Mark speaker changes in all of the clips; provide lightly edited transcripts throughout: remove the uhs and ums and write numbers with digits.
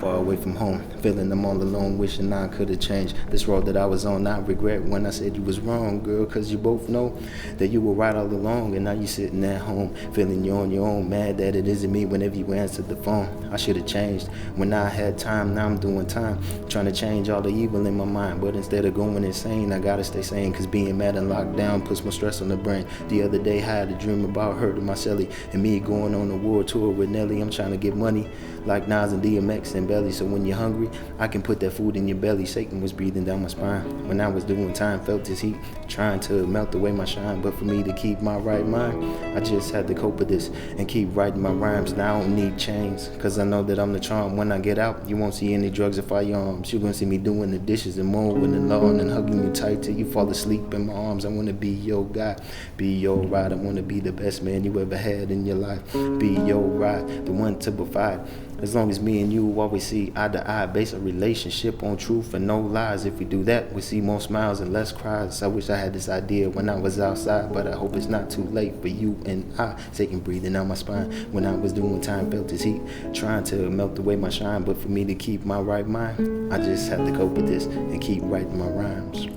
Speaker 1: far away from home, feeling I'm all alone, wishing I could have changed this road that I was on. I regret when I said you was wrong, girl, cause you both know that you were right all along, and now you sitting at home, feeling you're on your own, mad that it isn't me whenever you answer the phone. I should have changed when I had time, now I'm doing time, trying to change all the evil in my mind, but instead of going insane, I gotta stay sane, cause being mad and locked down puts more stress on the brain. The other day I had a dream about hurting my celly, and me going on a world tour with Nelly. I'm trying to get money like Nas and DMX and Belly, so when you're hungry, I can put that food in your belly. Satan was breathing down my spine when I was doing time, felt his heat trying to melt away my shine, but for me to keep my right mind, I just had to cope with this and keep writing my rhymes. Now I don't need chains, cause I know that I'm the charm. When I get out, you won't see any drugs or firearms. You're gonna see me doing the dishes and mowing the lawn and hugging you tight till you fall asleep in my arms. I wanna be your guy, be your ride. I wanna be the best man you ever had in your life. Be your ride, the one to provide. As long as me and you always see eye to eye, base a relationship on truth and no lies. If we do that, we see more smiles and less cries. I wish I had this idea when I was outside, but I hope it's not too late for you and I. Satan breathing out my spine when I was doing time, felt his heat trying to melt away my shine, but for me to keep my right mind, I just have to cope with this and keep writing my rhymes.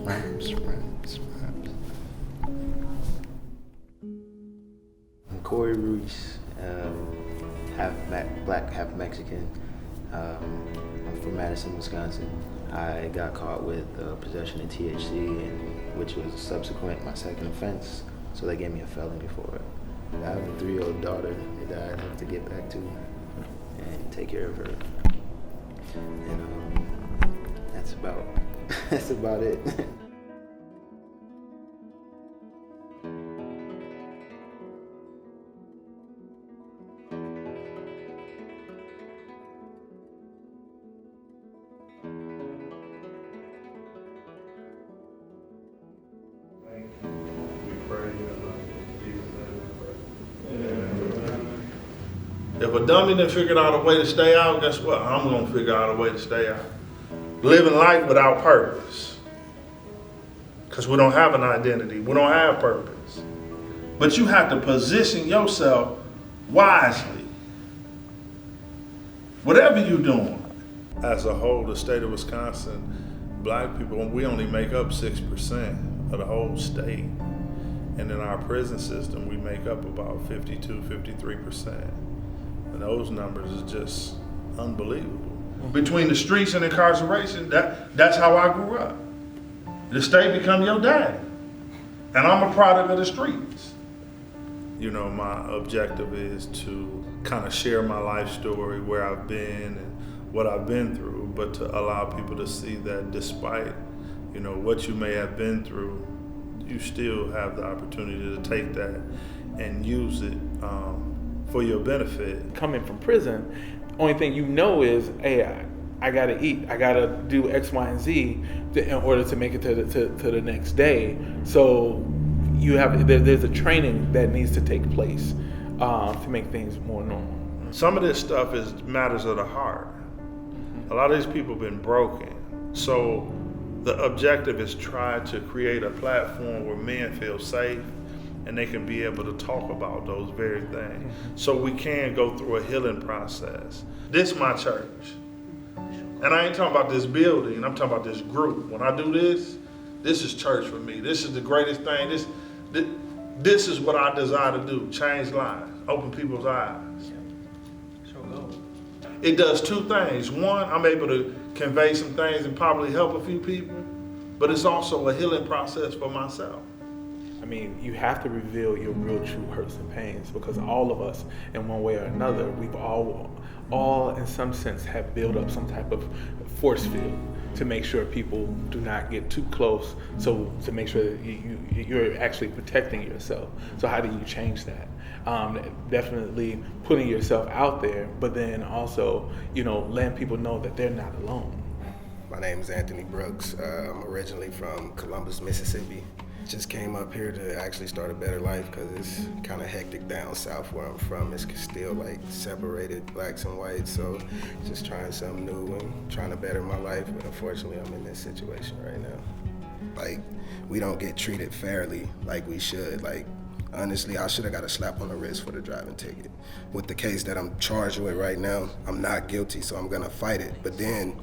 Speaker 1: I'm Corey Ruiz, half black, half Mexican. I'm from Madison, Wisconsin. I got caught with possession of THC, which was subsequent my second offense, so they gave me a felony for it. I have a 3-year-old daughter that I have to get back to and take care of her. And that's about it.
Speaker 2: If a dummy done figured out a way to stay out, guess what? I'm gonna figure out a way to stay out. Living life without purpose. Because we don't have an identity, we don't have purpose. But you have to position yourself wisely. Whatever you're doing. As a whole, the state of Wisconsin, black people, we only make up 6% of the whole state. And in our prison system, we make up about 52, 53%. And those numbers is just unbelievable. Between the streets and incarceration, that's how I grew up. The state become your daddy. And I'm a product of the streets. You know, my objective is to kind of share my life story, where I've been and what I've been through, but to allow people to see that despite, you know, what you may have been through, you still have the opportunity to take that and use it for your benefit.
Speaker 3: Coming from prison, only thing you know is, hey, I gotta eat, I gotta do X, Y, and Z in order to make it to the next day. So you have there's a training that needs to take place to make things more normal.
Speaker 2: Some of this stuff is matters of the heart. A lot of these people have been broken. So the objective is try to create a platform where men feel safe and they can be able to talk about those very things. So we can go through a healing process. This is my church. And I ain't talking about this building, I'm talking about this group. When I do this is church for me. This is the greatest thing. This is what I desire to do, change lives, open people's eyes. It does two things. One, I'm able to convey some things and probably help a few people, but it's also a healing process for myself.
Speaker 3: I mean, you have to reveal your real true hurts and pains, because all of us, in one way or another, we've all in some sense have built up some type of force field to make sure people do not get too close, so to make sure that you're actually protecting yourself. So how do you change that? Definitely putting yourself out there, but then also, you know, letting people know that they're not alone.
Speaker 4: My name is Anthony Brooks. I'm originally from Columbus, Mississippi. Just came up here to actually start a better life, because it's kind of hectic down south where I'm from. It's still like separated blacks and whites, so just trying something new and trying to better my life, but unfortunately I'm in this situation right now. Like, we don't get treated fairly like we should. Like, Honestly, I should have got a slap on the wrist for the driving ticket. With the case that I'm charged with right now, I'm not guilty, so I'm gonna fight it. But then,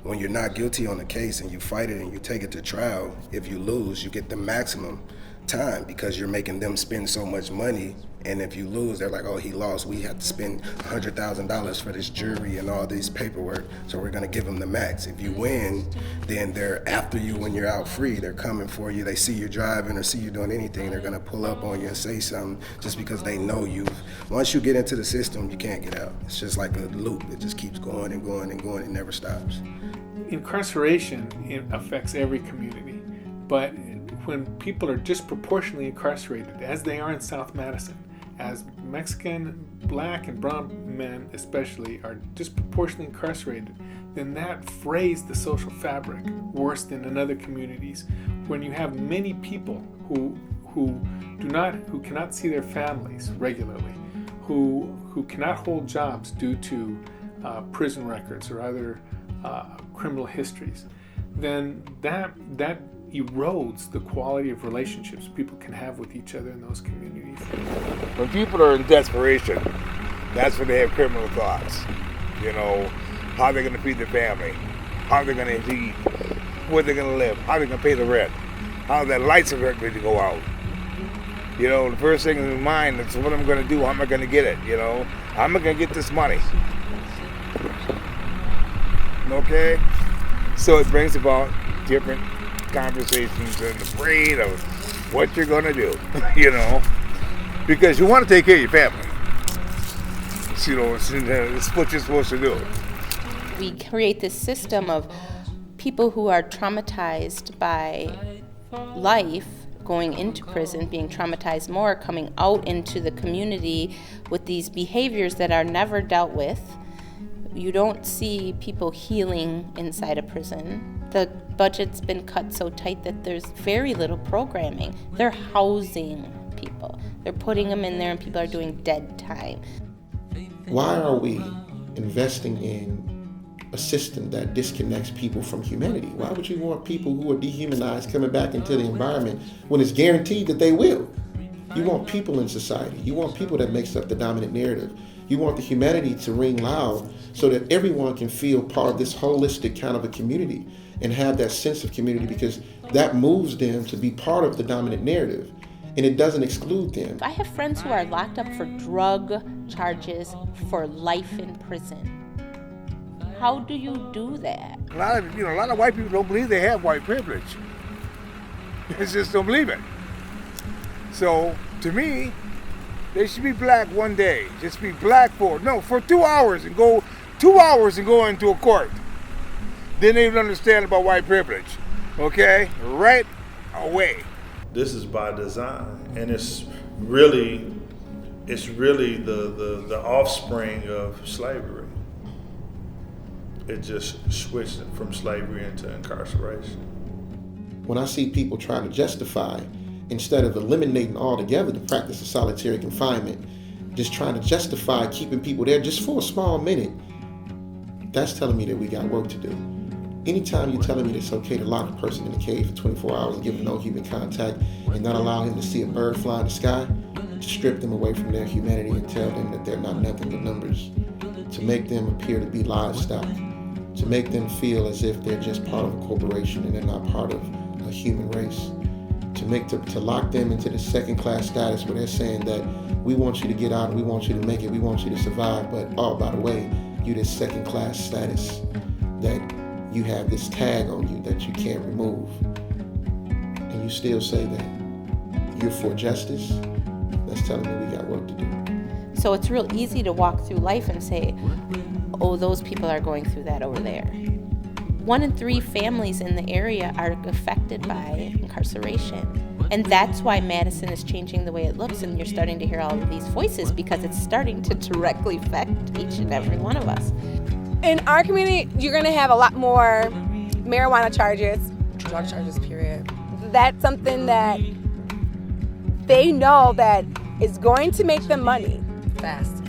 Speaker 4: when you're not guilty on the case and you fight it and you take it to trial, if you lose, you get the maximum time because you're making them spend so much money. And if you lose, they're like, oh, he lost. We have to spend $100,000 for this jury and all this paperwork, so we're gonna give him the max. If you win, then they're after you when you're out free. They're coming for you. They see you driving or see you doing anything, they're gonna pull up on you and say something just because they know you. Once you get into the system, you can't get out. It's just like a loop. It just keeps going and going and going. It never stops.
Speaker 3: Incarceration affects every community, but when people are disproportionately incarcerated, as they are in South Madison, as Mexican, black, and brown men especially are disproportionately incarcerated, then that frays the social fabric worse than in other communities. When you have many people who cannot see their families regularly, who cannot hold jobs due to prison records or other criminal histories, then that erodes the quality of relationships people can have with each other in those communities.
Speaker 5: When people are in desperation, that's when they have criminal thoughts. You know, how they're going to feed their family, how they're going to eat, where they're going to live, how they're going to pay the rent, how their lights are going to go out. You know, the first thing in their mind is what I'm going to do, how am I going to get it, you know? How am I going to get this money? Okay? So it brings about different conversations in the brain of what you're going to do, you know, because you want to take care of your family. You know, it's what you're supposed to do.
Speaker 6: We create this system of people who are traumatized by life, going into prison, being traumatized more, coming out into the community with these behaviors that are never dealt with. You don't see people healing inside a prison. The budget's been cut so tight that there's very little programming. They're housing people. They're putting them in there and people are doing dead time.
Speaker 7: Why are we investing in a system that disconnects people from humanity? Why would you want people who are dehumanized coming back into the environment when it's guaranteed that they will? You want people in society. You want people that makes up the dominant narrative. You want the humanity to ring loud so that everyone can feel part of this holistic kind of a community and have that sense of community, because that moves them to be part of the dominant narrative and it doesn't exclude them.
Speaker 6: I have friends who are locked up for drug charges for life in prison. How do you do that?
Speaker 5: A lot of white people don't believe they have white privilege. They just don't believe it. So to me, they should be black one day. Just be black for 2 hours and go 2 hours and go into a court. Then they would understand about white privilege. Okay? Right away.
Speaker 2: This is by design, and it's really the offspring of slavery. It just switched from slavery into incarceration.
Speaker 7: When I see people trying to justify, instead of eliminating altogether the practice of solitary confinement, just trying to justify keeping people there just for a small minute, that's telling me that we got work to do. Anytime you're telling me it's okay to lock a person in a cage for 24 hours and give them no human contact and not allow him to see a bird fly in the sky, to strip them away from their humanity and tell them that they're not nothing but numbers, to make them appear to be livestock, to make them feel as if they're just part of a corporation and they're not part of a human race, to lock them into the second-class status where they're saying that we want you to get out, we want you to make it, we want you to survive, but oh, by the way, you're this second-class status that you have this tag on you that you can't remove, and you still say that you're for justice. That's telling me we got work to do.
Speaker 6: So it's real easy to walk through life and say, oh, those people are going through that over there. 1 in 3 families in the area are affected by incarceration. And that's why Madison is changing the way it looks, and you're starting to hear all of these voices, because it's starting to directly affect each and every one of us.
Speaker 8: In our community, you're going to have a lot more marijuana charges, drug charges, period. That's something that they know that is going to make them money. Fast.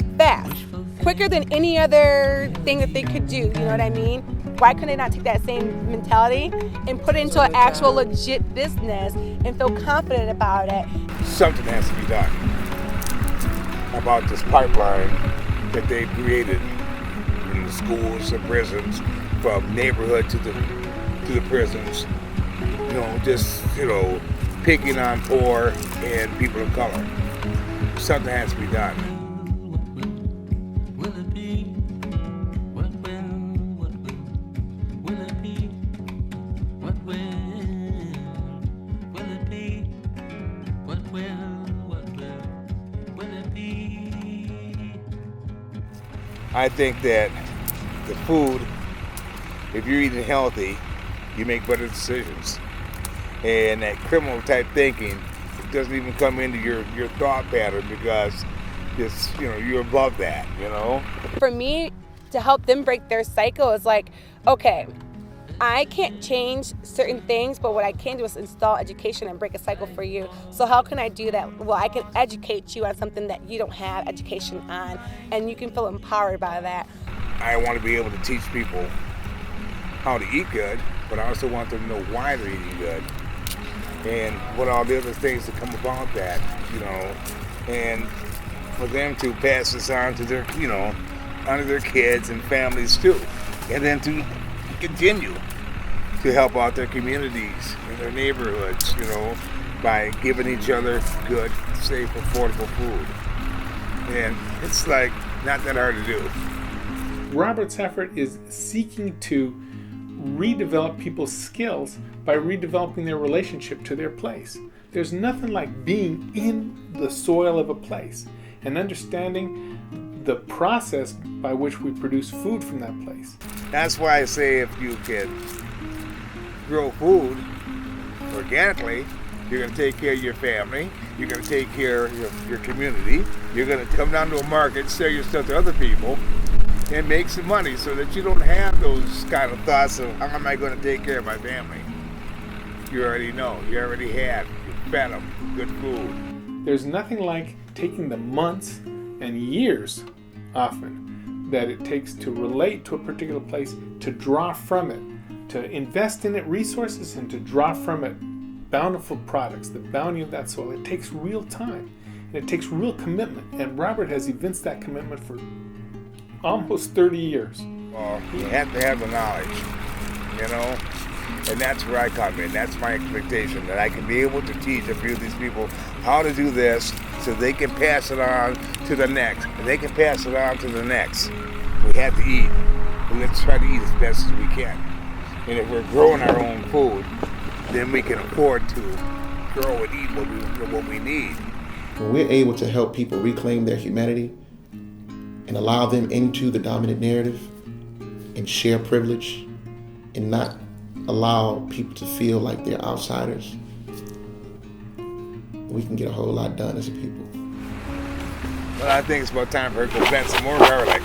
Speaker 8: Quicker than any other thing that they could do, you know what I mean? Why couldn't they not take that same mentality and put it into an actual legit business and feel confident about it?
Speaker 5: Something has to be done about this pipeline that they created in the schools and prisons, from neighborhood to the prisons. Picking on poor and people of color. Something has to be done. I think that the food, if you're eating healthy, you make better decisions. And that criminal type thinking doesn't even come into your thought pattern, because you're above that,
Speaker 8: For me, to help them break their cycle is like, okay, I can't change certain things, but what I can do is install education and break a cycle for you. So how can I do that? Well, I can educate you on something that you don't have education on, and you can feel empowered by that.
Speaker 5: I want to be able to teach people how to eat good, but I also want them to know why they're eating good, and what all the other things that come about that, and for them to pass this on to their, onto their kids and families too, and then to continue to help out their communities and their neighborhoods, by giving each other good, safe, affordable food. And it's like not that hard to do.
Speaker 3: Robert's effort is seeking to redevelop people's skills by redeveloping their relationship to their place. There's nothing like being in the soil of a place and understanding the process by which we produce food from that place.
Speaker 5: That's why I say if you can grow food organically, you're going to take care of your family, you're going to take care of your community, you're going to come down to a market, sell your stuff to other people, and make some money, so that you don't have those kind of thoughts of, how am I going to take care of my family? You already know, you already had, you fed them good food.
Speaker 3: There's nothing like taking the months and years, often, that it takes to relate to a particular place, to draw from it, to invest in it resources, and to draw from it bountiful products, the bounty of that soil. It takes real time, and it takes real commitment, and Robert has evinced that commitment for almost 30 years.
Speaker 5: Well, you have to have the knowledge, and that's where I come in. That's my expectation, that I can be able to teach a few of these people how to do this, so they can pass it on to the next, and they can pass it on to the next. We have to eat, and let's try to eat as best as we can. And if we're growing our own food, then we can afford to grow and eat what we need.
Speaker 7: When we're able to help people reclaim their humanity and allow them into the dominant narrative and share privilege and not allow people to feel like they're outsiders, we can get a whole lot done as a people.
Speaker 5: Well, I think it's about time for her to go plant some more garlic.